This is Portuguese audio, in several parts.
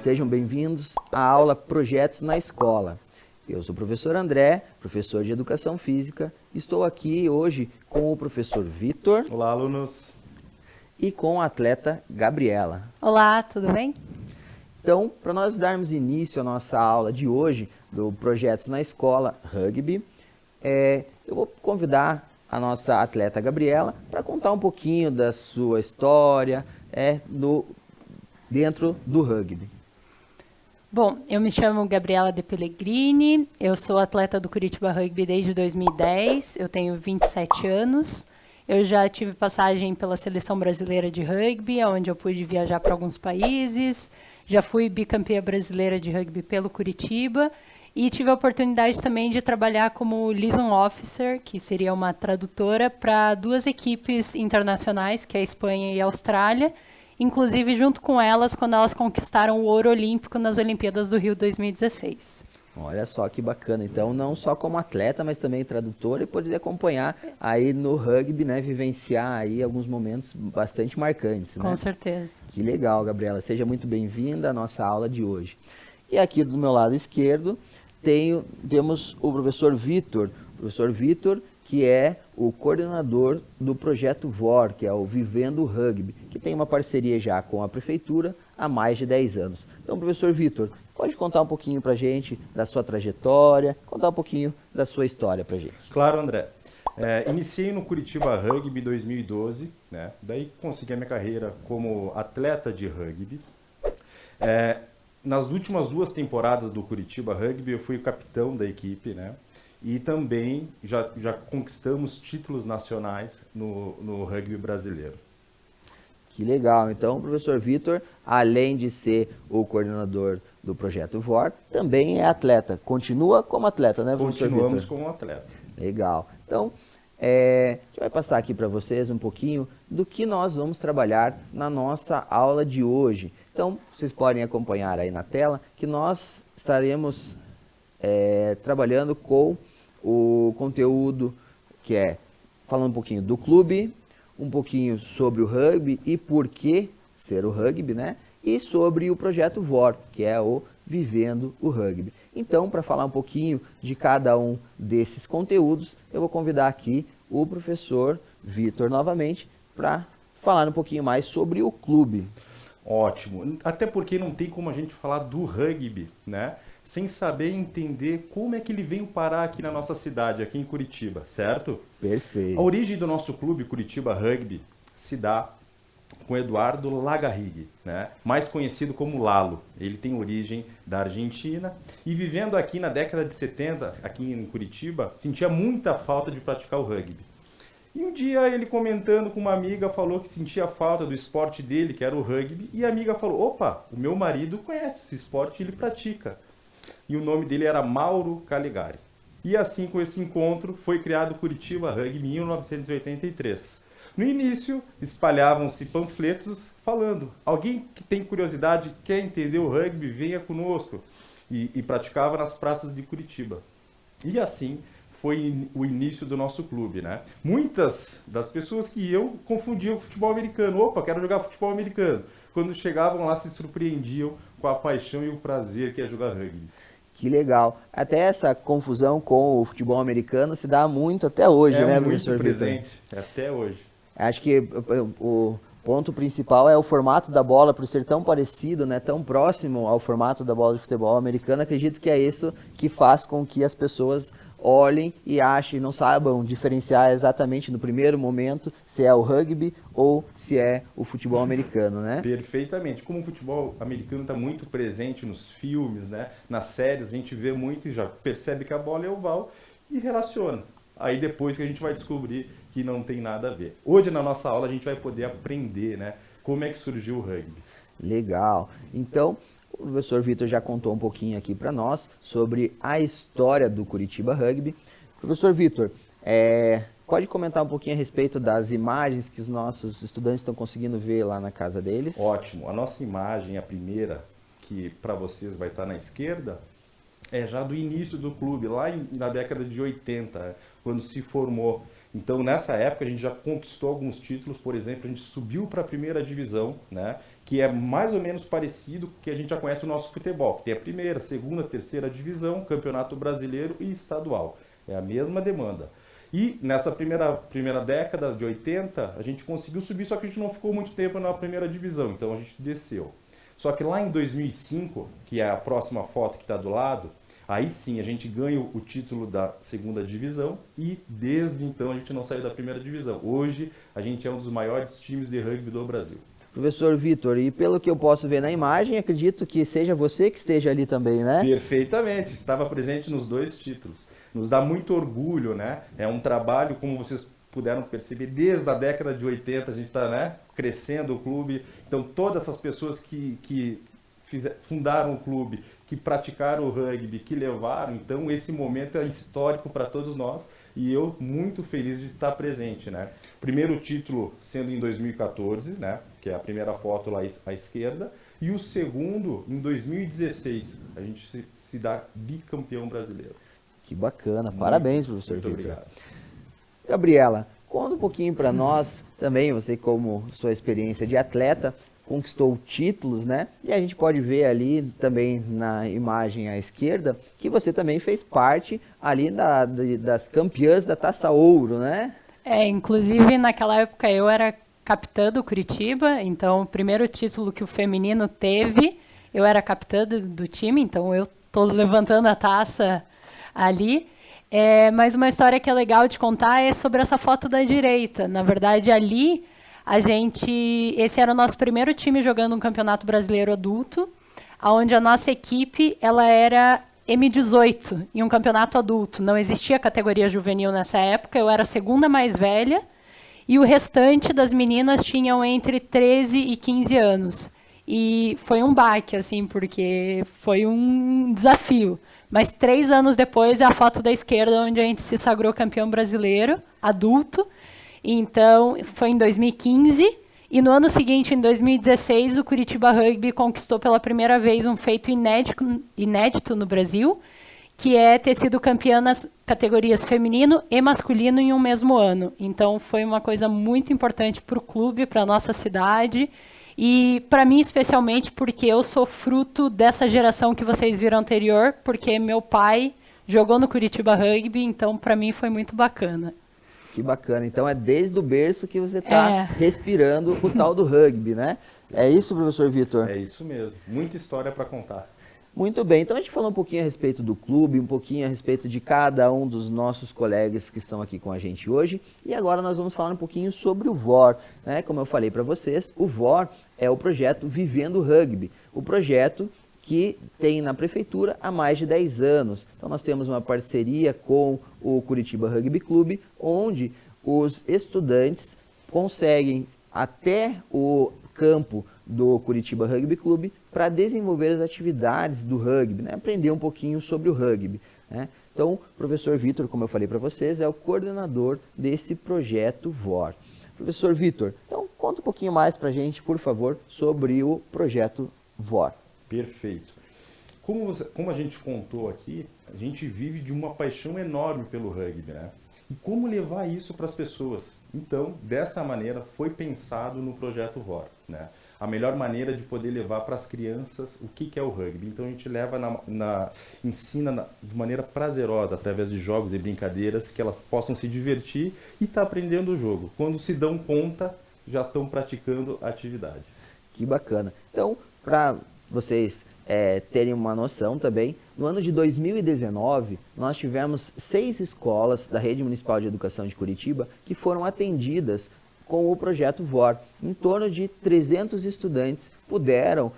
sejam bem-vindos à aula Projetos na Escola. Eu sou o professor André, professor de Educação Física. Estou aqui hoje com o professor Vitor. Olá, alunos. E com a atleta Gabriela. Olá, tudo bem? Então, para nós darmos início à nossa aula de hoje, do Projetos na Escola Rugby, eu vou convidar a nossa atleta Gabriela para contar um pouquinho da sua história dentro do rugby. Bom, eu me chamo Gabriela De Pellegrini, eu sou atleta do Curitiba Rugby desde 2010, eu tenho 27 anos. Eu já tive passagem pela Seleção Brasileira de Rugby, onde eu pude viajar para alguns países. Já fui bicampeã brasileira de rugby pelo Curitiba e tive a oportunidade também de trabalhar como liaison officer, que seria uma tradutora para duas equipes internacionais, que é a Espanha e a Austrália, inclusive junto com elas quando elas conquistaram o ouro olímpico nas Olimpíadas do Rio 2016. Olha só que bacana. Então, não só como atleta, mas também tradutora e poder acompanhar aí no rugby, né, vivenciar aí alguns momentos bastante marcantes, né? Com certeza. Que legal, Gabriela. Seja muito bem-vinda à nossa aula de hoje. E aqui do meu lado esquerdo temos o professor Vitor. Professor Vitor, que é o coordenador do projeto VOR, que é o Vivendo o Rugby, que tem uma parceria já com a prefeitura há mais de 10 anos. Então, professor Vitor, pode contar um pouquinho para a gente da sua trajetória, contar um pouquinho da sua história para a gente. Claro, André. Iniciei no Curitiba Rugby em 2012, né? Daí consegui a minha carreira como atleta de rugby. Nas últimas 2 temporadas do Curitiba Rugby, eu fui o capitão da equipe, né? E também já conquistamos títulos nacionais no rugby brasileiro. Que legal. Então, o professor Vitor, além de ser o coordenador do projeto VOR, também é atleta. Continua como atleta, né, professor Vitor? Continuamos como atleta. Legal. Então, a gente vai passar aqui para vocês um pouquinho do que nós vamos trabalhar na nossa aula de hoje. Então, vocês podem acompanhar aí na tela que nós estaremos trabalhando com o conteúdo que falando um pouquinho do clube, um pouquinho sobre o rugby e por que ser o rugby, né? E sobre o projeto VOR, que é o Vivendo o Rugby. Então, para falar um pouquinho de cada um desses conteúdos, eu vou convidar aqui o professor Vitor novamente para falar um pouquinho mais sobre o clube. Ótimo. Até porque não tem como a gente falar do rugby, né? Sem saber entender como é que ele veio parar aqui na nossa cidade, aqui em Curitiba, certo? Perfeito. A origem do nosso clube, Curitiba Rugby, se dá com Eduardo Lagarrigue, né? Mais conhecido como Lalo. Ele tem origem da Argentina e vivendo aqui na década de 70, aqui em Curitiba, sentia muita falta de praticar o rugby. E um dia ele comentando com uma amiga falou que sentia falta do esporte dele, que era o rugby, e a amiga falou, opa, o meu marido conhece esse esporte e ele pratica. E o nome dele era Mauro Caligari. E assim, com esse encontro, foi criado o Curitiba Rugby em 1983. No início, espalhavam-se panfletos falando, alguém que tem curiosidade, quer entender o rugby, venha conosco. E praticava nas praças de Curitiba. E assim foi o início do nosso clube, né? Muitas das pessoas que iam confundiam o futebol americano. Opa, quero jogar futebol americano. Quando chegavam lá, se surpreendiam com a paixão e o prazer que é jogar rugby. Que legal. Até essa confusão com o futebol americano se dá muito até hoje, né, professor Vitor? É muito presente, até hoje. Acho que o ponto principal é o formato da bola, por ser tão parecido, né, tão próximo ao formato da bola de futebol americano. Acredito que é isso que faz com que as pessoas olhem e achem, não saibam diferenciar exatamente no primeiro momento se é o rugby ou se é o futebol americano, né? Perfeitamente. Como o futebol americano está muito presente nos filmes, né, nas séries, a gente vê muito e já percebe que a bola é oval e relaciona. Aí depois que a gente vai descobrir que não tem nada a ver. Hoje na nossa aula a gente vai poder aprender, né, como é que surgiu o rugby. Legal. Então, o professor Vitor já contou um pouquinho aqui para nós sobre a história do Curitiba Rugby. Professor Vitor, pode comentar um pouquinho a respeito das imagens que os nossos estudantes estão conseguindo ver lá na casa deles? Ótimo. A nossa imagem, a primeira, que para vocês vai estar na esquerda, é já do início do clube, lá na década de 80, quando se formou. Então, nessa época, a gente já conquistou alguns títulos. Por exemplo, a gente subiu para a primeira divisão, né? Que é mais ou menos parecido com o que a gente já conhece o nosso futebol, que tem a primeira, segunda, terceira divisão, campeonato brasileiro e estadual. É a mesma demanda. E nessa primeira década de 80, a gente conseguiu subir, só que a gente não ficou muito tempo na primeira divisão, então a gente desceu. Só que lá em 2005, que é a próxima foto que está do lado, aí sim a gente ganha o título da segunda divisão e desde então a gente não saiu da primeira divisão. Hoje a gente é um dos maiores times de rugby do Brasil. Professor Vitor, e pelo que eu posso ver na imagem, acredito que seja você que esteja ali também, né? Perfeitamente, estava presente nos 2 títulos. Nos dá muito orgulho, né? É um trabalho, como vocês puderam perceber, desde a década de 80 a gente está, né, crescendo o clube. Então todas essas pessoas que fundaram o clube, que praticaram o rugby, que levaram, então esse momento é histórico para todos nós e eu muito feliz de estar presente, né? Primeiro título sendo em 2014, né, que é a primeira foto lá à esquerda, e o segundo em 2016, a gente se dá bicampeão brasileiro. Que bacana, parabéns, professor Muito Vitor. obrigado. Gabriela, conta um pouquinho para nós também, você como sua experiência de atleta, conquistou títulos, né? E a gente pode ver ali também na imagem à esquerda que você também fez parte ali das campeãs da Taça Ouro, né? Inclusive naquela época eu era capitã do Curitiba, então o primeiro título que o feminino teve, eu era capitã do time, então eu tô levantando a taça ali. Mas uma história que é legal de contar é sobre essa foto da direita. Na verdade, ali esse era o nosso primeiro time jogando um campeonato brasileiro adulto, onde a nossa equipe ela era M18 em um campeonato adulto. Não existia categoria juvenil nessa época, eu era a segunda mais velha e o restante das meninas tinham entre 13 e 15 anos. E foi um baque, assim, porque foi um desafio. Mas 3 anos depois é a foto da esquerda, onde a gente se sagrou campeão brasileiro, adulto. Então, foi em 2015. E no ano seguinte, em 2016, o Curitiba Rugby conquistou pela primeira vez um feito inédito no Brasil, que é ter sido campeã nas categorias feminino e masculino em um mesmo ano. Então, foi uma coisa muito importante para o clube, para a nossa cidade. E para mim, especialmente, porque eu sou fruto dessa geração que vocês viram anterior, porque meu pai jogou no Curitiba Rugby, então para mim foi muito bacana. Que bacana. Então é desde o berço que você está respirando o tal do rugby, né? É isso, professor Vitor? É isso mesmo. Muita história para contar. Muito bem, então a gente falou um pouquinho a respeito do clube, um pouquinho a respeito de cada um dos nossos colegas que estão aqui com a gente hoje. E agora nós vamos falar um pouquinho sobre o VOR, né? Como eu falei para vocês, o VOR é o projeto Vivendo Rugby, o projeto que tem na prefeitura há mais de 10 anos. Então nós temos uma parceria com o Curitiba Rugby Clube, onde os estudantes conseguem até o campo do Curitiba Rugby Clube para desenvolver as atividades do rugby, né? Aprender um pouquinho sobre o rugby, né? Então, o professor Vitor, como eu falei para vocês, é o coordenador desse projeto VOR. Professor Vitor, então conta um pouquinho mais para a gente, por favor, sobre o projeto VOR. Perfeito. Como a gente contou aqui, a gente vive de uma paixão enorme pelo rugby, né? E como levar isso para as pessoas? Então, dessa maneira, foi pensado no projeto VOR, né? A melhor maneira de poder levar para as crianças o que é o rugby. Então, a gente leva ensina de maneira prazerosa, através de jogos e brincadeiras, que elas possam se divertir e estar aprendendo o jogo. Quando se dão conta, já estão praticando a atividade. Que bacana. Então, para vocês terem uma noção também, no ano de 2019, nós tivemos 6 escolas da Rede Municipal de Educação de Curitiba que foram atendidas com o projeto VOR. Em torno de 300 estudantes puderam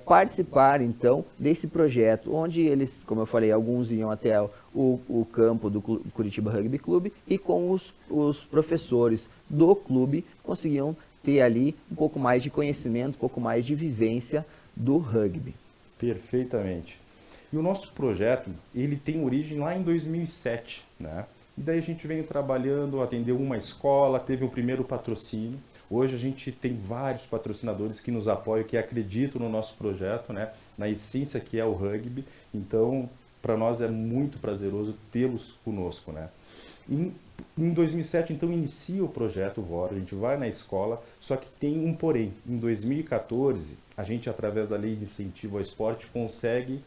participar, então, desse projeto, onde eles, como eu falei, alguns iam até o campo do Curitiba Rugby Clube e com os professores do clube conseguiam ter ali um pouco mais de conhecimento, um pouco mais de vivência do rugby. Perfeitamente. E o nosso projeto, ele tem origem lá em 2007, né? E daí a gente vem trabalhando, atendeu uma escola, teve o primeiro patrocínio. Hoje a gente tem vários patrocinadores que nos apoiam, que acreditam no nosso projeto, né? Na essência que é o rugby. Então, para nós é muito prazeroso tê-los conosco, né? Em 2007, então, inicia o projeto VOR, a gente vai na escola, só que tem um porém. Em 2014, a gente, através da Lei de Incentivo ao Esporte, consegue,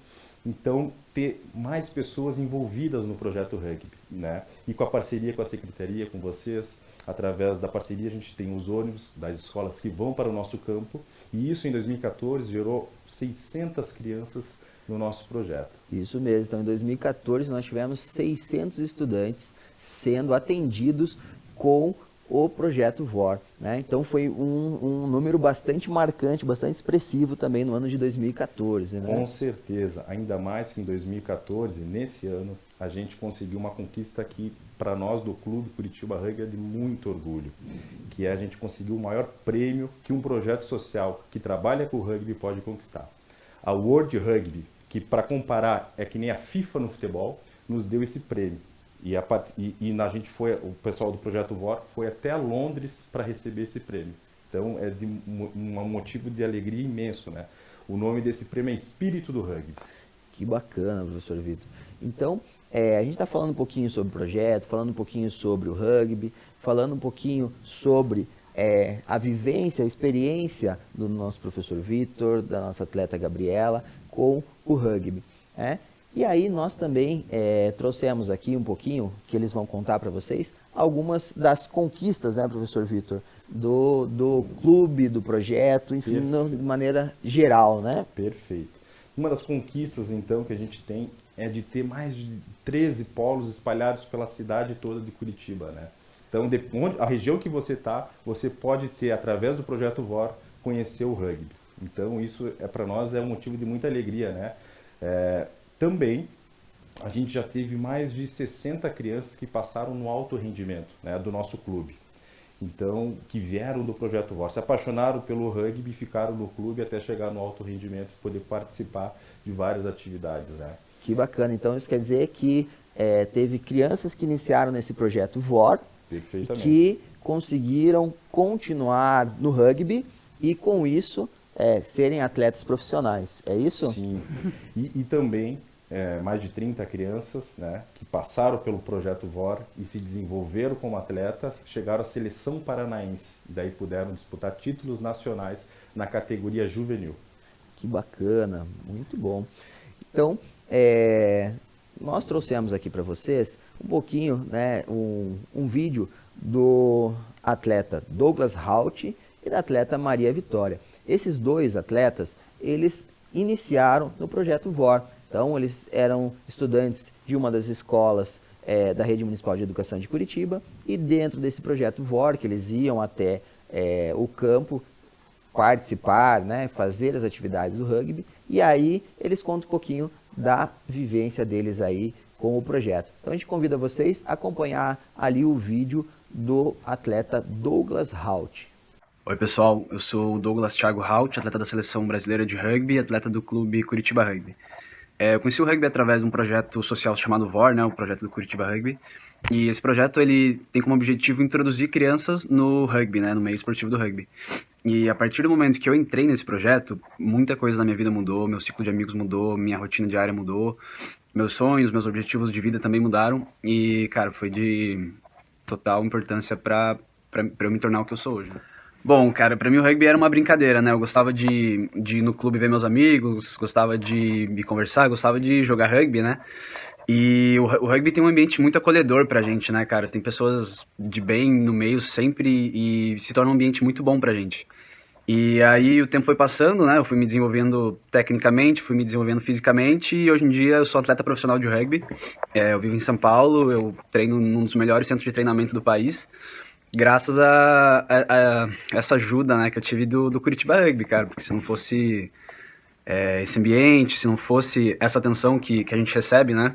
então, ter mais pessoas envolvidas no projeto rugby, né? E com a parceria com a Secretaria, com vocês, através da parceria, a gente tem os ônibus das escolas que vão para o nosso campo, e isso, em 2014, gerou 600 crianças no nosso projeto. Isso mesmo. Então, em 2014, nós tivemos 600 estudantes sendo atendidos com o projeto VOR, né? Então, foi um número bastante marcante, bastante expressivo também no ano de 2014, né? Com certeza. Ainda mais que em 2014, nesse ano, a gente conseguiu uma conquista que, para nós do Clube Curitiba Rugby, é de muito orgulho, que é a gente conseguiu o maior prêmio que um projeto social que trabalha com o rugby pode conquistar. A World Rugby, que para comparar é que nem a FIFA no futebol, nos deu esse prêmio. E a gente foi, o pessoal do Projeto VOR foi até Londres para receber esse prêmio. Então é de um motivo de alegria imenso, né? O nome desse prêmio é Espírito do Rugby. Que bacana, professor Vitor. Então, a gente está falando um pouquinho sobre o projeto, falando um pouquinho sobre o rugby, falando um pouquinho sobre a vivência, a experiência do nosso professor Vitor, da nossa atleta Gabriela, com o rugby, né? E aí nós também trouxemos aqui um pouquinho, que eles vão contar para vocês, algumas das conquistas, né, professor Vitor, do clube, do projeto, enfim, de maneira geral, né? Perfeito. Uma das conquistas, então, que a gente tem é de ter mais de 13 polos espalhados pela cidade toda de Curitiba, né? Então, a região que você está, você pode ter, através do Projeto VOR, conhecer o rugby. Então, isso para nós é um motivo de muita alegria, né? Também, a gente já teve mais de 60 crianças que passaram no alto rendimento, né, do nosso clube. Então, que vieram do Projeto VOR, se apaixonaram pelo rugby e ficaram no clube até chegar no alto rendimento e poder participar de várias atividades, né? Que bacana. Então, isso quer dizer que teve crianças que iniciaram nesse Projeto VOR, que conseguiram continuar no rugby e, com isso, serem atletas profissionais. É isso? Sim. E também mais de 30 crianças, né, que passaram pelo Projeto VOR e se desenvolveram como atletas, chegaram à seleção paranaense e daí puderam disputar títulos nacionais na categoria juvenil. Que bacana, muito bom. Então, nós trouxemos aqui para vocês um pouquinho, né, um vídeo do atleta Douglas Haut e da atleta Maria Vitória. Esses dois atletas, eles iniciaram no Projeto VOR. Então, eles eram estudantes de uma das escolas da Rede Municipal de Educação de Curitiba, e dentro desse Projeto VOR, que eles iam até o campo participar, né, fazer as atividades do rugby, e aí eles contam um pouquinho da vivência deles aí com o projeto. Então, a gente convida vocês a acompanhar ali o vídeo do atleta Douglas Haut. Oi pessoal, eu sou o Douglas Thiago Haut, atleta da Seleção Brasileira de Rugby e atleta do Clube Curitiba Rugby. Eu conheci o rugby através de um projeto social chamado VOR, né, o projeto do Curitiba Rugby, e esse projeto ele tem como objetivo introduzir crianças no rugby, né, no meio esportivo do rugby. E a partir do momento que eu entrei nesse projeto, muita coisa na minha vida mudou, meu ciclo de amigos mudou, minha rotina diária mudou, meus sonhos, meus objetivos de vida também mudaram, e cara, foi de total importância para eu me tornar o que eu sou hoje, né? Bom, cara, pra mim o rugby era uma brincadeira, né? Eu gostava de ir no clube ver meus amigos, gostava de me conversar, gostava de jogar rugby, né? E o rugby tem um ambiente muito acolhedor pra gente, né, cara? Tem pessoas de bem no meio sempre e se torna um ambiente muito bom pra gente. E aí o tempo foi passando, né? Eu fui me desenvolvendo tecnicamente, fui me desenvolvendo fisicamente e hoje em dia eu sou atleta profissional de rugby. Eu vivo em São Paulo, eu treino num dos melhores centros de treinamento do país. Graças a essa ajuda, né, que eu tive do Curitiba Rugby, cara, porque se não fosse esse ambiente, se não fosse essa atenção que a gente recebe, né,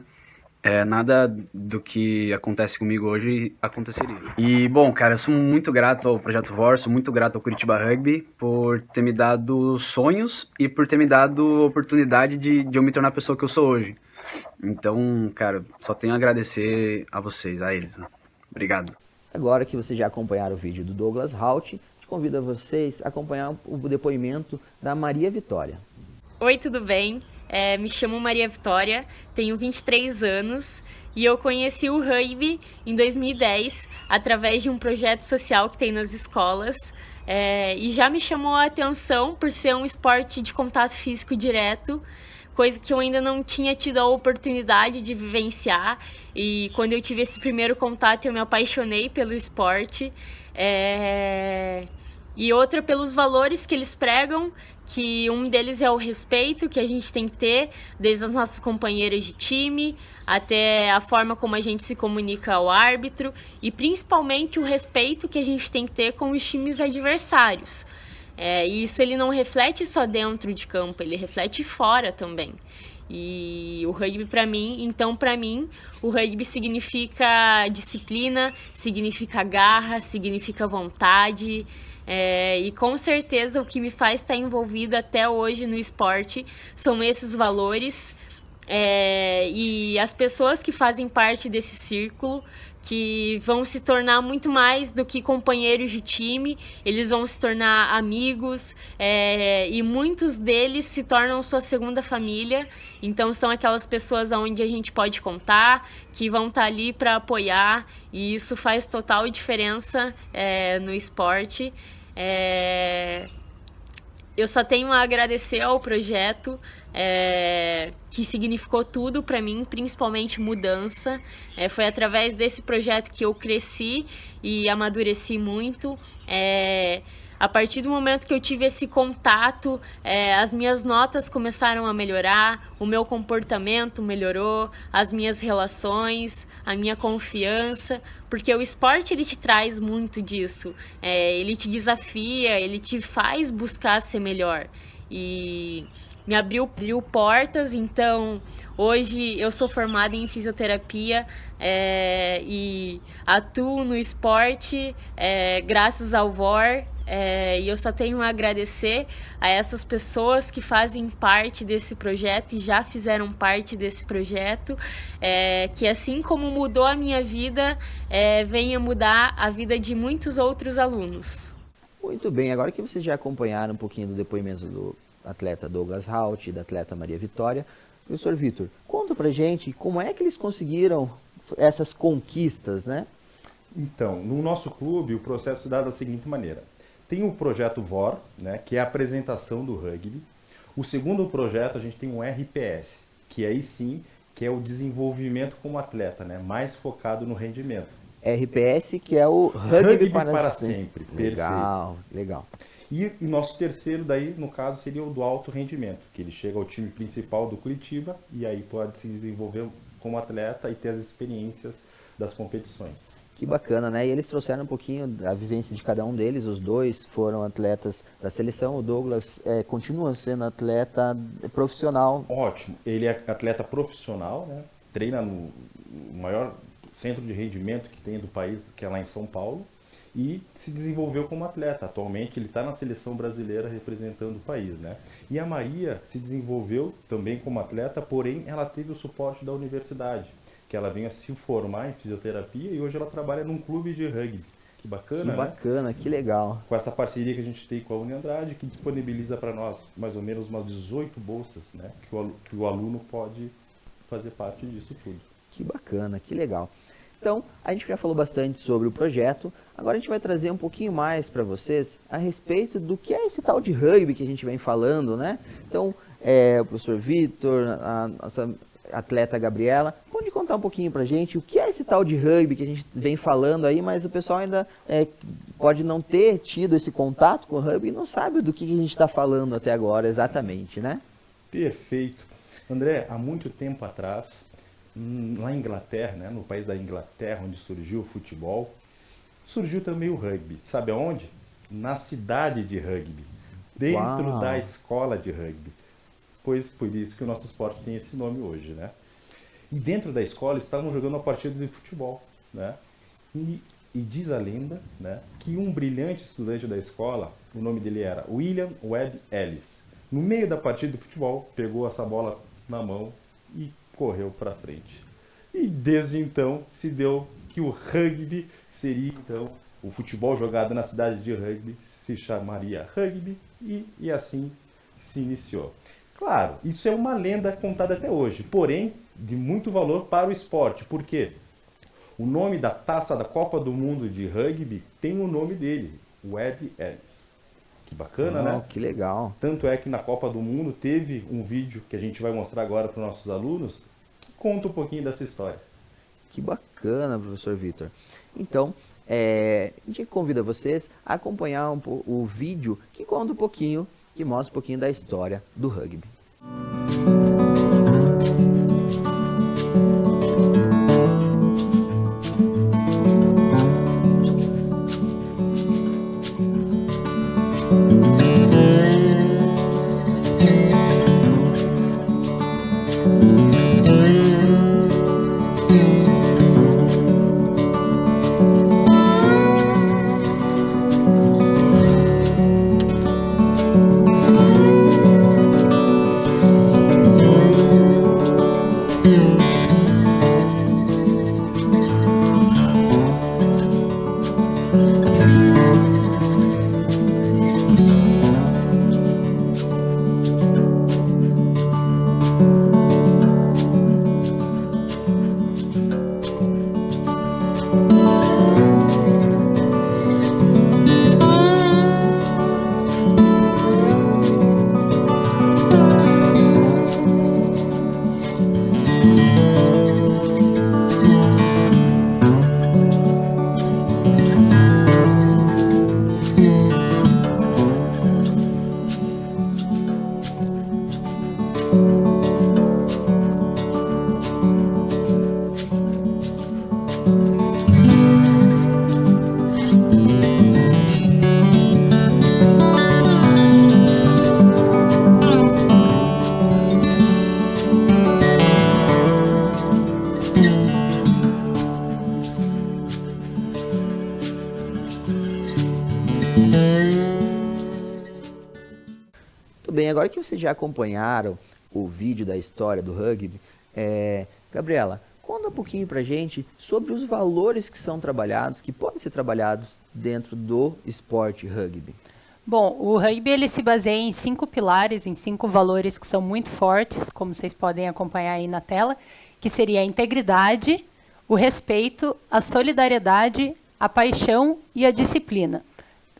nada do que acontece comigo hoje aconteceria. E, bom, cara, eu sou muito grato ao Projeto VOR, sou muito grato ao Curitiba Rugby por ter me dado sonhos e por ter me dado a oportunidade de eu me tornar a pessoa que eu sou hoje. Então, cara, só tenho a agradecer a vocês, a eles, né? Obrigado. Agora que vocês já acompanharam o vídeo do Douglas Haut, te convido a vocês a acompanhar o depoimento da Maria Vitória. Oi, tudo bem? Me chamo Maria Vitória, tenho 23 anos e eu conheci o rugby em 2010 através de um projeto social que tem nas escolas. E já me chamou a atenção por ser um esporte de contato físico direto, coisa que eu ainda não tinha tido a oportunidade de vivenciar. E quando eu tive esse primeiro contato, eu me apaixonei pelo esporte. E outra pelos valores que eles pregam, que um deles é o respeito que a gente tem que ter, desde as nossas companheiras de time, até a forma como a gente se comunica ao árbitro, e principalmente o respeito que a gente tem que ter com os times adversários. E isso ele não reflete só dentro de campo, ele reflete fora também. E o rugby para mim, o rugby significa disciplina, significa garra, significa vontade. E com certeza o que me faz estar envolvida até hoje no esporte são esses valores, e as pessoas que fazem parte desse círculo, que vão se tornar muito mais do que companheiros de time, eles vão se tornar amigos, e muitos deles se tornam sua segunda família. Então são aquelas pessoas onde a gente pode contar, que vão estar ali para apoiar, e isso faz total diferença no esporte. Eu só tenho a agradecer ao projeto, que significou tudo para mim, principalmente mudança. Foi através desse projeto que eu cresci e amadureci muito. A partir do momento que eu tive esse contato, as minhas notas começaram a melhorar, o meu comportamento melhorou, as minhas relações, a minha confiança, porque o esporte ele te traz muito disso. Ele te desafia, ele te faz buscar ser melhor. E me abriu portas. Então hoje eu sou formada em fisioterapia, e atuo no esporte graças ao VOR. E eu só tenho a agradecer a essas pessoas que fazem parte desse projeto e já fizeram parte desse projeto, que assim como mudou a minha vida, venha mudar a vida de muitos outros alunos. Muito bem, agora que vocês já acompanharam um pouquinho do depoimento do atleta Douglas Haut e da atleta Maria Vitória, professor Vitor, conta pra gente como é que eles conseguiram essas conquistas, né? Então, no nosso clube, o processo se dá da seguinte maneira. Tem o projeto VOR, né, que é a apresentação do rugby. O segundo projeto, a gente tem o RPS, que aí sim, que é o desenvolvimento como atleta, né, mais focado no rendimento. RPS, que é o Rugby para sempre. Legal, Perfeito. legal. E o nosso terceiro, daí, no caso, seria o do alto rendimento, que ele chega ao time principal do Curitiba e aí pode se desenvolver como atleta e ter as experiências das competições. Que bacana, né? E eles trouxeram um pouquinho da vivência de cada um deles. Os dois foram atletas da seleção. O Douglas continua sendo atleta profissional. Ótimo. Ele é atleta profissional, né? Treina no maior centro de rendimento que tem do país, que é lá em São Paulo. E se desenvolveu como atleta. Atualmente ele está na seleção brasileira representando o país, né? E a Maria se desenvolveu também como atleta, porém ela teve o suporte da universidade, que ela venha se formar em fisioterapia e hoje ela trabalha num clube de rugby. Que bacana, Que bacana, né? Que legal. Com essa parceria que a gente tem com a Uniandrade, que disponibiliza para nós mais ou menos umas 18 bolsas, né? Que o aluno pode fazer parte disso tudo. Que bacana, que legal. Então, a gente já falou bastante sobre o projeto, agora a gente vai trazer um pouquinho mais para vocês a respeito do que é esse tal de rugby que a gente vem falando, né? Então, o professor Vitor, a nossa atleta Gabriela, pode contar um pouquinho pra gente o que é esse tal de rugby que a gente vem falando aí, mas o pessoal ainda pode não ter tido esse contato com o rugby e não sabe do que a gente está falando até agora exatamente, né? Perfeito. André, há muito tempo atrás, lá em Inglaterra, né, no país da Inglaterra, onde surgiu o futebol, surgiu também o rugby. Sabe aonde? Na cidade de rugby, dentro da escola de rugby. Pois por isso que o nosso esporte tem esse nome hoje, né? E dentro da escola estavam jogando uma partida de futebol, né? E diz a lenda, né, que um brilhante estudante da escola, o nome dele era William Webb Ellis, no meio da partida de futebol, pegou essa bola na mão e correu para frente. E desde então se deu que o rugby seria então o futebol jogado na cidade de rugby se chamaria rugby e assim se iniciou. Claro, isso é uma lenda contada até hoje, porém de muito valor para o esporte. Por quê? O nome da taça da Copa do Mundo de Rugby tem o nome dele, Webb Ellis. Que bacana, né? Que legal. Tanto é que na Copa do Mundo teve um vídeo que a gente vai mostrar agora para os nossos alunos que conta um pouquinho dessa história. Que bacana, professor Vitor. Então, a gente convida vocês a acompanhar o vídeo que conta um pouquinho, que mostra um pouquinho da história do rugby. Bem, agora que vocês já acompanharam o vídeo da história do rugby, Gabriela, conta um pouquinho pra gente sobre os valores que são trabalhados, que podem ser trabalhados dentro do esporte rugby. Bom, o rugby ele se baseia em 5 pilares, em 5 valores que são muito fortes, como vocês podem acompanhar aí na tela, que seria a integridade, o respeito, a solidariedade, a paixão e a disciplina.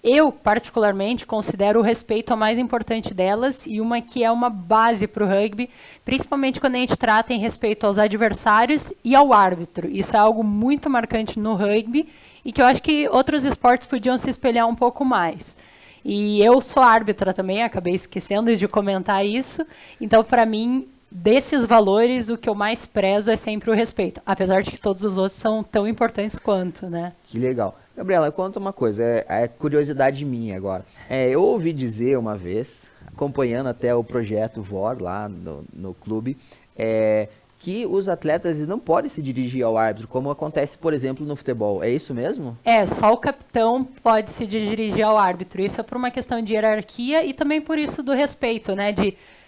Eu, particularmente, considero o respeito a mais importante delas e uma que é uma base para o rugby, principalmente quando a gente trata em respeito aos adversários e ao árbitro. Isso é algo muito marcante no rugby e que eu acho que outros esportes podiam se espelhar um pouco mais. E eu sou árbitra também, acabei esquecendo de comentar isso. Então, para mim, desses valores, o que eu mais prezo é sempre o respeito, apesar de que todos os outros são tão importantes quanto, né? Que legal. Gabriela, conta uma coisa, é curiosidade minha agora. Eu ouvi dizer uma vez, acompanhando até o projeto VOR lá no clube, que os atletas não podem se dirigir ao árbitro, como acontece, por exemplo, no futebol. É isso mesmo? Só o capitão pode se dirigir ao árbitro. Isso é por uma questão de hierarquia e também por isso do respeito, né?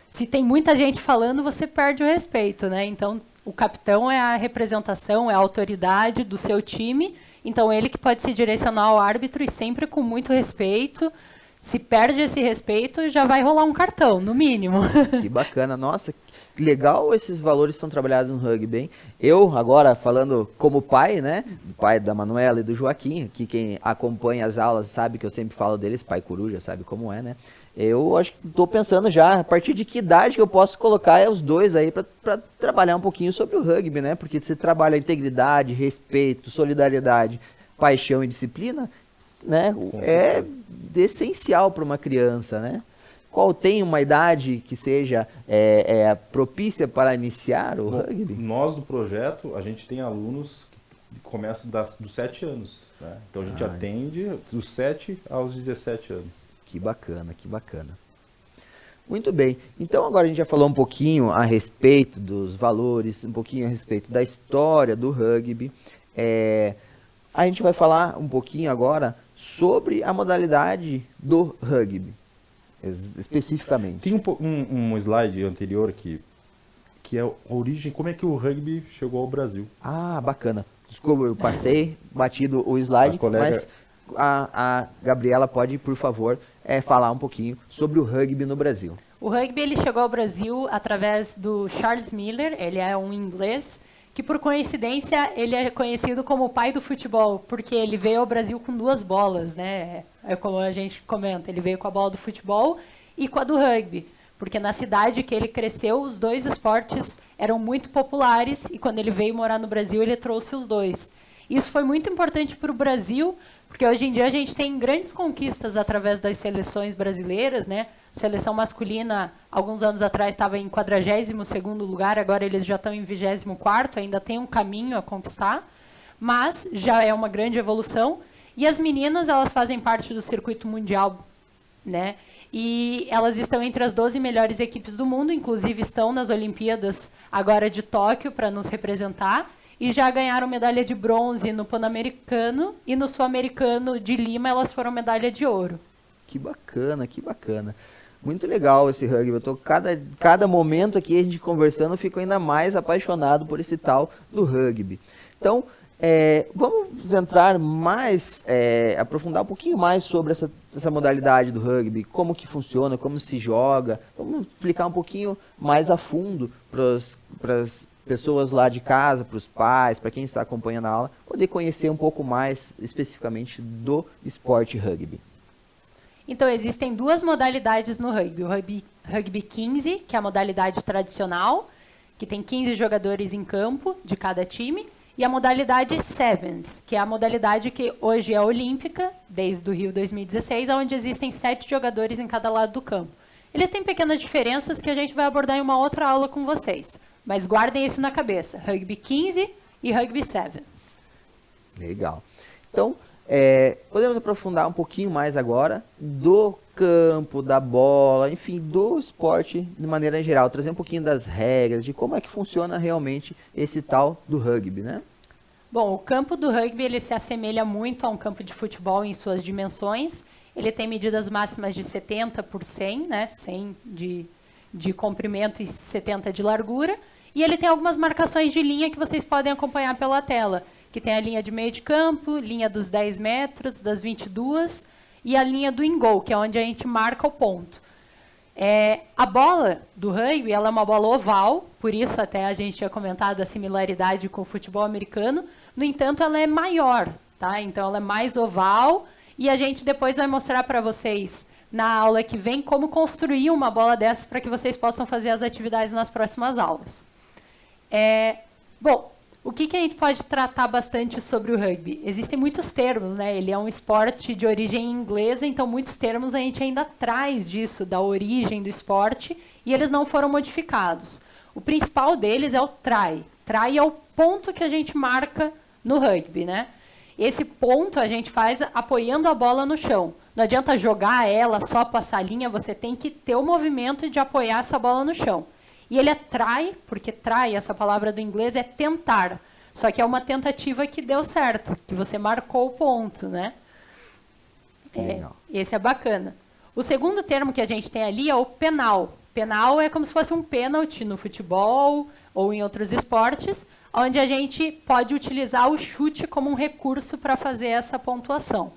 Se tem muita gente falando, você perde o respeito, né? Então, o capitão é a representação, é a autoridade do seu time. Então, ele que pode se direcionar ao árbitro e sempre com muito respeito. Se perde esse respeito, já vai rolar um cartão, no mínimo. Que bacana. Nossa, que legal esses valores são trabalhados no rugby, hein? Eu, agora, falando como pai, né? Do pai da Manuela e do Joaquim, aqui quem acompanha as aulas sabe que eu sempre falo deles, pai coruja, sabe como é, né? Eu acho que estou pensando já, a partir de que idade que eu posso colocar os dois aí para trabalhar um pouquinho sobre o rugby, né? Porque você trabalha integridade, respeito, solidariedade, paixão e disciplina, né? É essencial para uma criança, né? Qual tem uma idade que seja propícia para iniciar o rugby? Nós do projeto, a gente tem alunos que começam dos 7 anos, né? Então a gente atende dos 7 aos 17 anos. Que bacana, que bacana. Muito bem, então agora a gente já falou um pouquinho a respeito dos valores, um pouquinho a respeito da história do rugby. A gente vai falar um pouquinho agora sobre a modalidade do rugby, especificamente. Tem um slide anterior que é a origem, como é que o rugby chegou ao Brasil. Ah, bacana. Desculpa, eu passei, batido o slide, mas a Gabriela pode, por favor, falar um pouquinho sobre o rugby no Brasil. O rugby ele chegou ao Brasil através do Charles Miller, ele é um inglês, que por coincidência ele é conhecido como o pai do futebol, porque ele veio ao Brasil com 2 bolas, né? É como a gente comenta, ele veio com a bola do futebol e com a do rugby, porque na cidade que ele cresceu, os 2 esportes eram muito populares e quando ele veio morar no Brasil, ele trouxe os 2. Isso foi muito importante para o Brasil, porque hoje em dia a gente tem grandes conquistas através das seleções brasileiras, né? A seleção masculina, alguns anos atrás, estava em 42º lugar, agora eles já estão em 24º, ainda tem um caminho a conquistar, mas já é uma grande evolução. E as meninas, elas fazem parte do circuito mundial, né? E elas estão entre as 12 melhores equipes do mundo, inclusive estão nas Olimpíadas agora de Tóquio para nos representar, e já ganharam medalha de bronze no Pan-Americano e no Sul-Americano de Lima elas foram medalha de ouro. Que bacana, que bacana. Muito legal esse rugby. Eu tô cada momento aqui a gente conversando, eu fico ainda mais apaixonado por esse tal do rugby. Então, vamos entrar mais, aprofundar um pouquinho mais sobre essa modalidade do rugby, como que funciona, como se joga. Vamos explicar um pouquinho mais a fundo para as pessoas lá de casa, para os pais, para quem está acompanhando a aula, poder conhecer um pouco mais especificamente do esporte rugby. Então, existem 2 modalidades no rugby. O rugby 15, que é a modalidade tradicional, que tem 15 jogadores em campo de cada time, e a modalidade Sevens, que é a modalidade que hoje é olímpica, desde o Rio 2016, onde existem 7 jogadores em cada lado do campo. Eles têm pequenas diferenças que a gente vai abordar em uma outra aula com vocês, mas guardem isso na cabeça, rugby 15 e rugby Sevens. Legal. Então, podemos aprofundar um pouquinho mais agora do campo, da bola, enfim, do esporte de maneira geral, trazer um pouquinho das regras, de como é que funciona realmente esse tal do rugby, né? Bom, o campo do rugby ele se assemelha muito a um campo de futebol em suas dimensões. Ele tem medidas máximas de 70 por 100, né? 100 de comprimento e 70 de largura. E ele tem algumas marcações de linha que vocês podem acompanhar pela tela, que tem a linha de meio de campo, linha dos 10 metros, das 22 e a linha do in-goal, que é onde a gente marca o ponto. A bola do rugby ela é uma bola oval, por isso até a gente tinha comentado a similaridade com o futebol americano. No entanto, ela é maior, tá? Então ela é mais oval e a gente depois vai mostrar para vocês na aula que vem como construir uma bola dessa para que vocês possam fazer as atividades nas próximas aulas. Bom, o que a gente pode tratar bastante sobre o rugby? Existem muitos termos, né? Ele é um esporte de origem inglesa, então muitos termos a gente ainda traz disso, da origem do esporte, e eles não foram modificados. O principal deles é o try. Try é o ponto que a gente marca no rugby, né? Esse ponto a gente faz apoiando a bola no chão. Não adianta jogar ela, só passar a linha, você tem que ter o movimento de apoiar essa bola no chão. E ele é try, porque try, essa palavra do inglês, é tentar. Só que é uma tentativa que deu certo, que você marcou o ponto, né? Esse é bacana. O segundo termo que a gente tem ali é o penal. Penal é como se fosse um pênalti no futebol ou em outros esportes, onde a gente pode utilizar o chute como um recurso para fazer essa pontuação.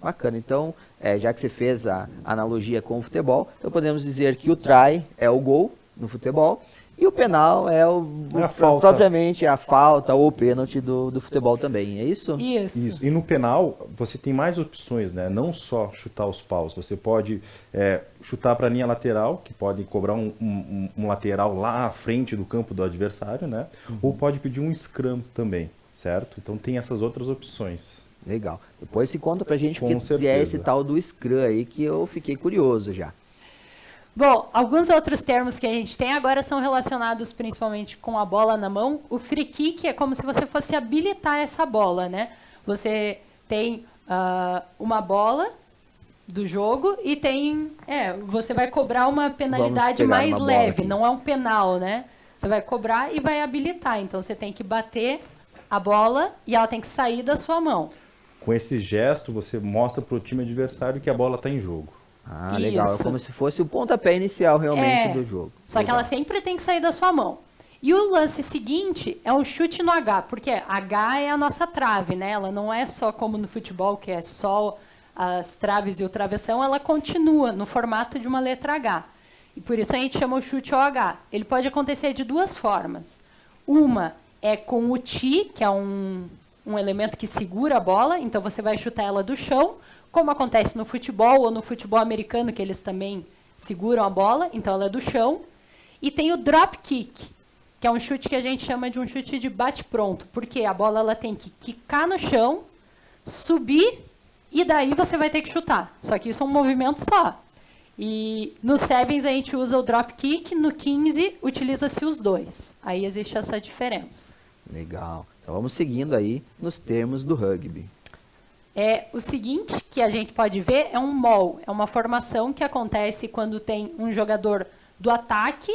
Bacana. Então, já que você fez a analogia com o futebol, então podemos dizer que o try é o gol no futebol e o penal é propriamente a falta ou o pênalti do futebol também, é isso? Isso. E no penal você tem mais opções, né? Não só chutar os paus, você pode chutar para a linha lateral, que pode cobrar um lateral lá à frente do campo do adversário, né? Ou pode pedir um scrum também, certo? Então tem essas outras opções. Legal. Depois se conta pra gente o que é esse tal do scrum aí, que eu fiquei curioso já. Bom, alguns outros termos que a gente tem agora são relacionados principalmente com a bola na mão. O free kick é como se você fosse habilitar essa bola, né? Você tem uma bola do jogo e você vai cobrar uma penalidade mais leve, não é um penal, né? Você vai cobrar e vai habilitar, então você tem que bater a bola e ela tem que sair da sua mão. Com esse gesto você mostra para o time adversário que a bola está em jogo. Ah, legal. É como se fosse o pontapé inicial realmente do jogo. Só que ela sempre tem que sair da sua mão. E o lance seguinte é um chute no H, porque H é a nossa trave, né? Ela não é só como no futebol, que é só as traves e o travessão, ela continua no formato de uma letra H. E por isso a gente chama o chute OH. Ele pode acontecer de duas formas. Uma é com o tee, que é um elemento que segura a bola, então você vai chutar ela do chão, como acontece no futebol ou no futebol americano, que eles também seguram a bola, então ela é do chão. E tem o drop kick, que é um chute que a gente chama de um chute de bate-pronto, porque a bola ela tem que quicar no chão, subir, e daí você vai ter que chutar. Só que isso é um movimento só. E no Sevens a gente usa o drop kick, no 15 utiliza-se os dois. Aí existe essa diferença. Legal. Então vamos seguindo aí nos termos do rugby. O seguinte que a gente pode ver é um maul. É uma formação que acontece quando tem um jogador do ataque,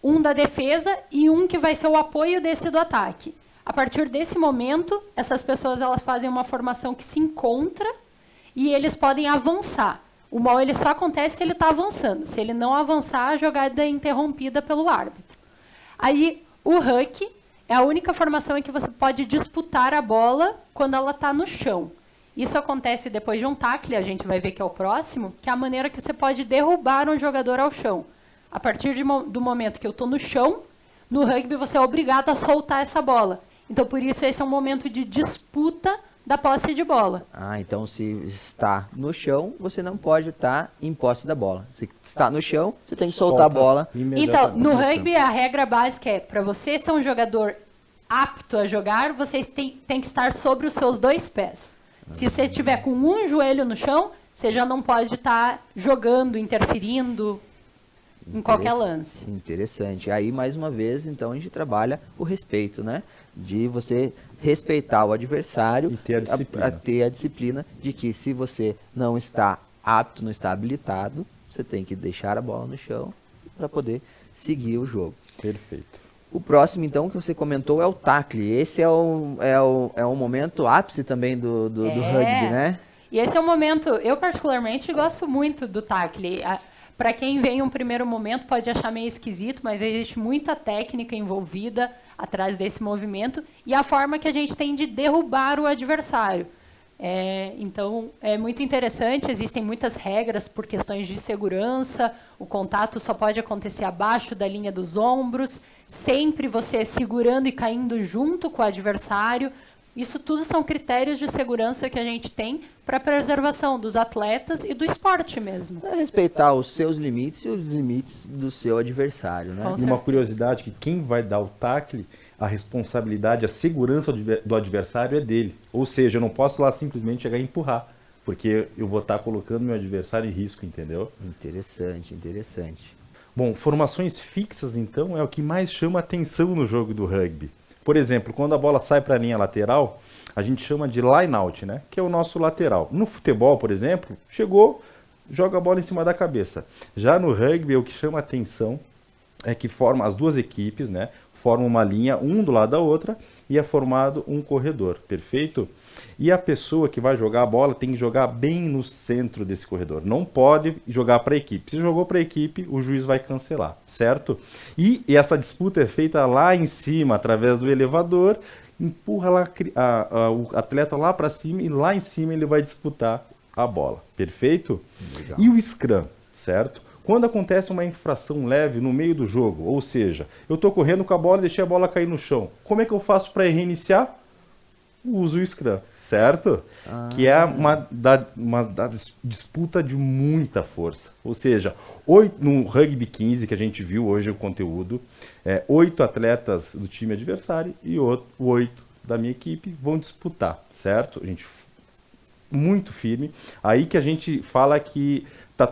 um da defesa e um que vai ser o apoio desse do ataque. A partir desse momento, essas pessoas elas fazem uma formação que se encontra e eles podem avançar. O maul ele só acontece se ele está avançando. Se ele não avançar, a jogada é interrompida pelo árbitro. Aí, o huck é a única formação em que você pode disputar a bola quando ela está no chão. Isso acontece depois de um tackle, a gente vai ver que é o próximo, que é a maneira que você pode derrubar um jogador ao chão. A partir do momento que eu estou no chão, no rugby você é obrigado a soltar essa bola. Então, por isso, esse é um momento de disputa da posse de bola. Então se está no chão, você não pode estar em posse da bola. Se está no chão, você tem que soltar a bola. Então, no rugby, a regra básica é, para você ser um jogador apto a jogar, você tem que estar sobre os seus dois pés. Se você estiver com um joelho no chão, você já não pode estar jogando, interferindo em qualquer lance. Interessante. Aí, mais uma vez, então, a gente trabalha o respeito, né? De você respeitar o adversário e ter a disciplina. Ter a disciplina de que se você não está apto, não está habilitado, você tem que deixar a bola no chão para poder seguir o jogo. Perfeito. O próximo, então, que você comentou é o tackle. Esse é o momento ápice também do rugby, né? E esse é um momento, eu particularmente gosto muito do tackle. Para quem vem em um primeiro momento pode achar meio esquisito, mas existe muita técnica envolvida atrás desse movimento e a forma que a gente tem de derrubar o adversário. Então, é muito interessante, existem muitas regras por questões de segurança, o contato só pode acontecer abaixo da linha dos ombros, sempre você segurando e caindo junto com o adversário. Isso tudo são critérios de segurança que a gente tem para a preservação dos atletas e do esporte mesmo. É respeitar os seus limites e os limites do seu adversário, né? E uma curiosidade que quem vai dar o tackle, a responsabilidade, a segurança do adversário é dele. Ou seja, eu não posso lá simplesmente chegar e empurrar, porque eu vou estar colocando meu adversário em risco, entendeu? Interessante, interessante. Bom, formações fixas, então, é o que mais chama atenção no jogo do rugby. Por exemplo, quando a bola sai para a linha lateral, a gente chama de line-out, né? Que é o nosso lateral. No futebol, por exemplo, chegou, joga a bola em cima da cabeça. Já no rugby, o que chama atenção é que forma as duas equipes, né? Formam uma linha, um do lado da outra, e é formado um corredor, perfeito? E a pessoa que vai jogar a bola tem que jogar bem no centro desse corredor. Não pode jogar para a equipe. Se jogou para a equipe, o juiz vai cancelar, certo? E essa disputa é feita lá em cima, através do elevador, empurra lá, o atleta lá para cima e lá em cima ele vai disputar a bola, perfeito? Legal. E o scrum, certo? Quando acontece uma infração leve no meio do jogo, ou seja, eu estou correndo com a bola e deixei a bola cair no chão, como é que eu faço para reiniciar? Uso o scrum, certo? Que é uma disputa de muita força. Ou seja, no rugby 15, que a gente viu hoje o conteúdo, 8 atletas do time adversário e 8 da minha equipe vão disputar, certo? A gente muito firme. Aí que a gente fala que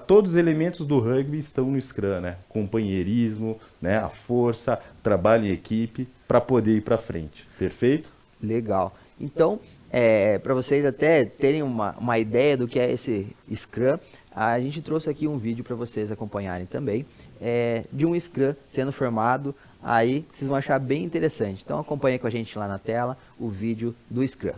todos os elementos do rugby estão no scrum, né? Companheirismo, né? A força, trabalho em equipe para poder ir para frente. Perfeito? Legal. Então, para vocês até terem uma ideia do que é esse Scrum, a gente trouxe aqui um vídeo para vocês acompanharem também, de um Scrum sendo formado, aí vocês vão achar bem interessante. Então acompanhem com a gente lá na tela o vídeo do Scrum.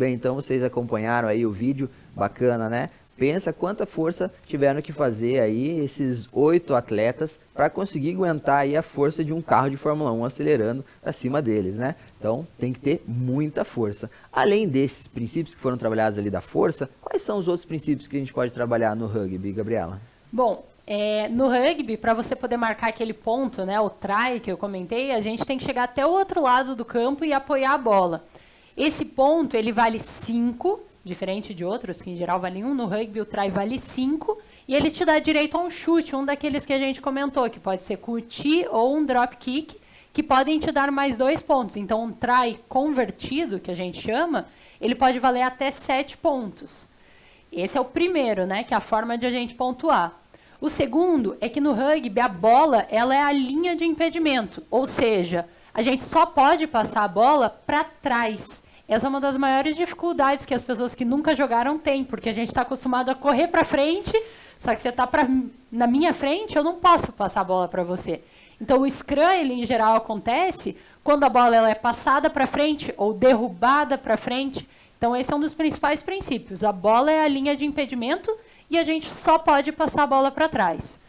bem, então vocês acompanharam aí o vídeo, bacana, né? Pensa quanta força tiveram que fazer aí esses 8 atletas para conseguir aguentar aí a força de um carro de Fórmula 1 acelerando acima deles, né? Então tem que ter muita força. Além desses princípios que foram trabalhados ali da força, quais são os outros princípios que a gente pode trabalhar no rugby, Gabriela? Bom, no rugby, para você poder marcar aquele ponto, né, o try que eu comentei, a gente tem que chegar até o outro lado do campo e apoiar a bola. Esse ponto, ele vale 5, diferente de outros, que em geral valem 1, no rugby o try vale 5, e ele te dá direito a um chute, um daqueles que a gente comentou, que pode ser curtir ou um drop kick, que podem te dar mais 2 pontos. Então, um try convertido, que a gente chama, ele pode valer até 7 pontos. Esse é o primeiro, né, que é a forma de a gente pontuar. O segundo é que no rugby a bola ela é a linha de impedimento, ou seja, a gente só pode passar a bola para trás. Essa é uma das maiores dificuldades que as pessoas que nunca jogaram têm, porque a gente está acostumado a correr para frente, só que você está na minha frente, eu não posso passar a bola para você. Então o scrum, ele em geral acontece quando a bola ela é passada para frente ou derrubada para frente. Então esse é um dos principais princípios. A bola é a linha de impedimento e a gente só pode passar a bola para trás.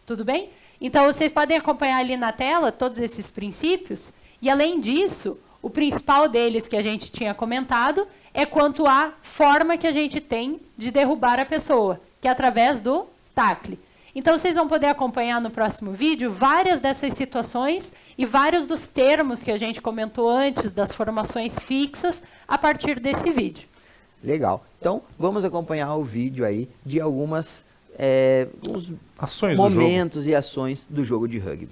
Tudo bem? Então vocês podem acompanhar ali na tela todos esses princípios. E além disso, o principal deles que a gente tinha comentado é quanto à forma que a gente tem de derrubar a pessoa, que é através do tackle. Então vocês vão poder acompanhar no próximo vídeo várias dessas situações e vários dos termos que a gente comentou antes das formações fixas a partir desse vídeo. Legal. Então vamos acompanhar o vídeo aí de algumas uns Ações momentos e ações do jogo de rugby.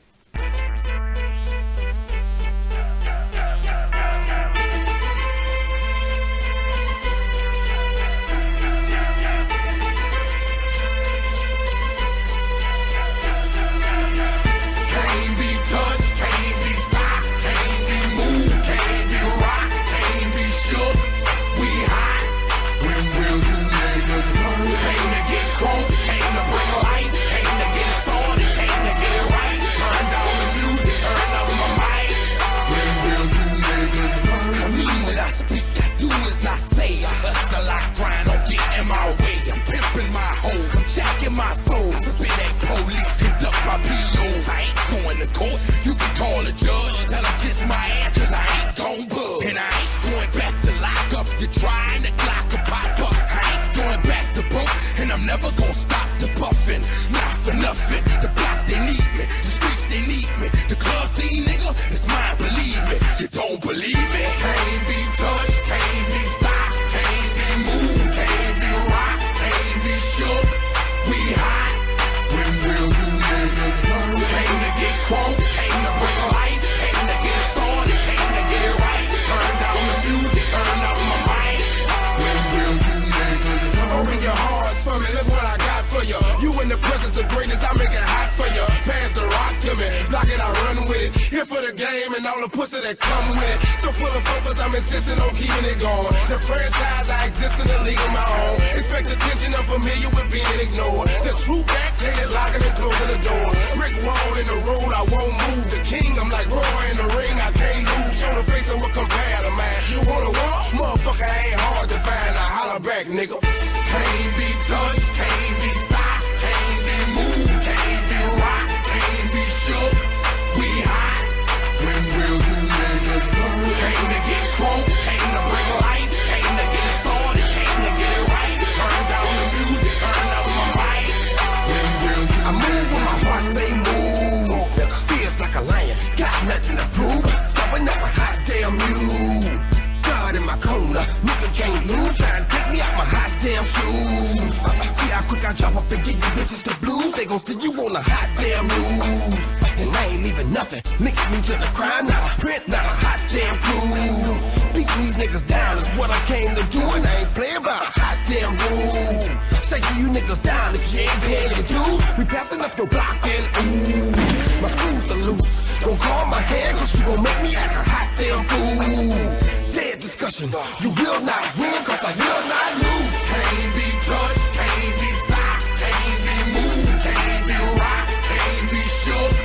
You will not win, cause I will not lose. Can't be touched, can't be stopped, can't be moved, can't be rocked, can't be shook.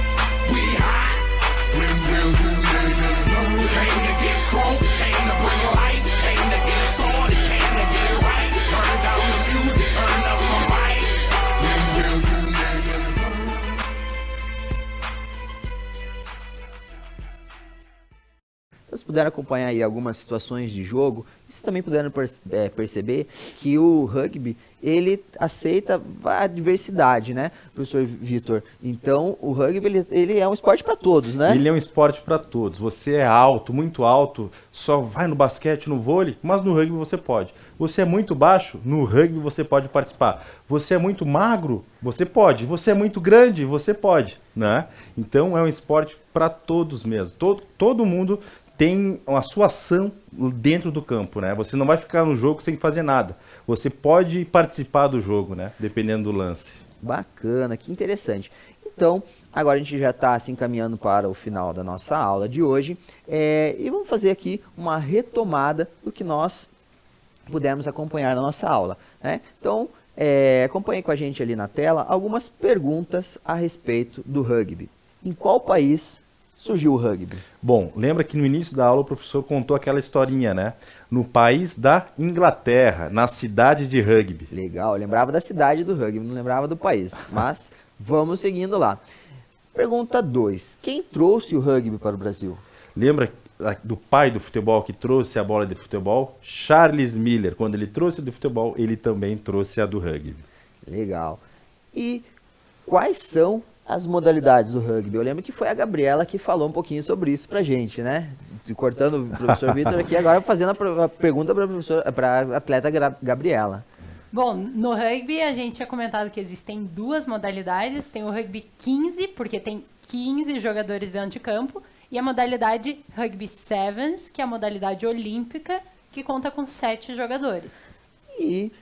We hot. When will you niggas know? Came to get crunk, came to bring life, came to get started. puderam acompanhar aí algumas situações de jogo, vocês também puderam perceber que o rugby, ele aceita a diversidade, né, professor Vitor? Então, o rugby, ele é um esporte para todos, né? Ele é um esporte para todos. Você é alto, muito alto, só vai no basquete, no vôlei, mas no rugby você pode. Você é muito baixo, no rugby você pode participar. Você é muito magro, você pode. Você é muito grande, você pode, né? Então, é um esporte para todos mesmo. Todo mundo tem a sua ação dentro do campo, né? Você não vai ficar no jogo sem fazer nada. Você pode participar do jogo, né? Dependendo do lance. Bacana, que interessante. Então, agora a gente já está se encaminhando para o final da nossa aula de hoje. E vamos fazer aqui uma retomada do que nós pudemos acompanhar na nossa aula, né? Então, acompanhe com a gente ali na tela algumas perguntas a respeito do rugby. Em qual país surgiu o rugby? Bom, lembra que no início da aula o professor contou aquela historinha, né? No país da Inglaterra, na cidade de Rugby. Legal, eu lembrava da cidade do rugby, não lembrava do país, mas vamos seguindo lá. Pergunta 2. Quem trouxe o rugby para o Brasil? Lembra do pai do futebol que trouxe a bola de futebol? Charles Miller. Quando ele trouxe do futebol, ele também trouxe a do rugby. Legal. E quais são as modalidades do rugby? Eu lembro que foi a Gabriela que falou um pouquinho sobre isso pra gente, né? Cortando o professor Vitor aqui, agora fazendo a pergunta para a atleta Gabriela. Bom, no rugby a gente tinha comentado que existem 2 modalidades. Tem o rugby 15, porque tem 15 jogadores dentro de campo, e a modalidade rugby sevens, que é a modalidade olímpica, que conta com 7 jogadores. E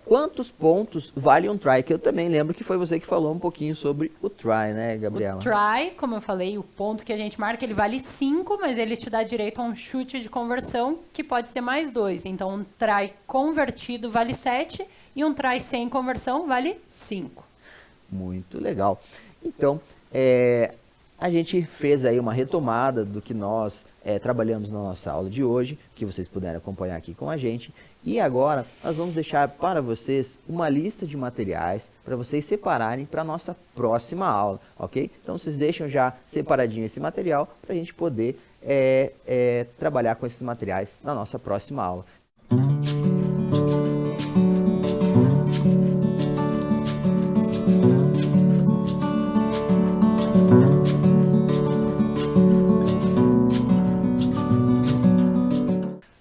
quantos pontos vale um try? Que eu também lembro que foi você que falou um pouquinho sobre o try, né, Gabriela? O try, como eu falei, o ponto que a gente marca, ele vale 5, mas ele te dá direito a um chute de conversão, que pode ser mais 2. Então, um try convertido vale 7 e um try sem conversão vale 5. Muito legal. Então, a gente fez aí uma retomada do que nós trabalhamos na nossa aula de hoje, que vocês puderam acompanhar aqui com a gente. E agora nós vamos deixar para vocês uma lista de materiais para vocês separarem para a nossa próxima aula, ok? Então vocês deixam já separadinho esse material para a gente poder trabalhar com esses materiais na nossa próxima aula.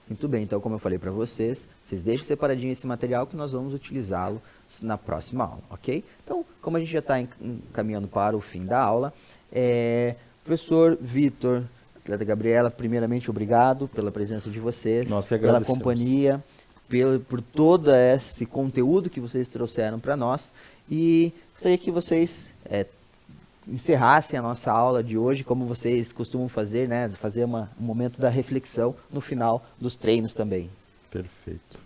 Muito bem, então como eu falei para vocês deixem separadinho esse material que nós vamos utilizá-lo na próxima aula, ok? Então, como a gente já está encaminhando para o fim da aula, professor Vitor, atleta Gabriela, primeiramente obrigado pela presença de vocês, Nós que pela agradecemos. companhia, por todo esse conteúdo que vocês trouxeram para nós, e gostaria que vocês encerrassem a nossa aula de hoje, como vocês costumam fazer, né? Fazer um momento da reflexão no final dos treinos também. Perfeito.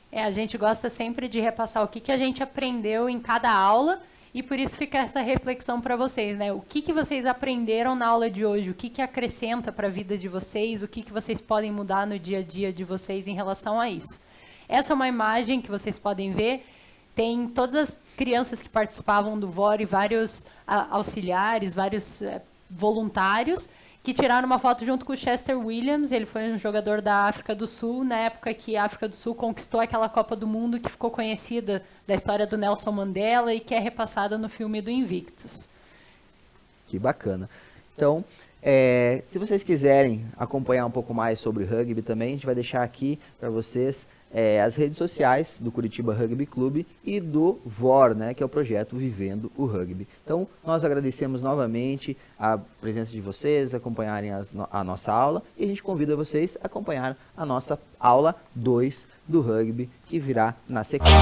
A gente gosta sempre de repassar o que a gente aprendeu em cada aula, e por isso fica essa reflexão para vocês, né? O que vocês aprenderam na aula de hoje, o que acrescenta para a vida de vocês, o que vocês podem mudar no dia a dia de vocês em relação a isso. Essa é uma imagem que vocês podem ver, tem todas as crianças que participavam do VORE, vários auxiliares, vários voluntários, que tiraram uma foto junto com o Chester Williams. Ele foi um jogador da África do Sul, na época que a África do Sul conquistou aquela Copa do Mundo que ficou conhecida da história do Nelson Mandela e que é repassada no filme do Invictus. Que bacana. Então, se vocês quiserem acompanhar um pouco mais sobre rugby também, a gente vai deixar aqui para vocês as redes sociais do Curitiba Rugby Clube e do VOR, né, que é o projeto Vivendo o Rugby. Então, nós agradecemos novamente a presença de vocês, acompanharem a nossa aula, e a gente convida vocês a acompanhar a nossa aula 2 do rugby, que virá na sequência.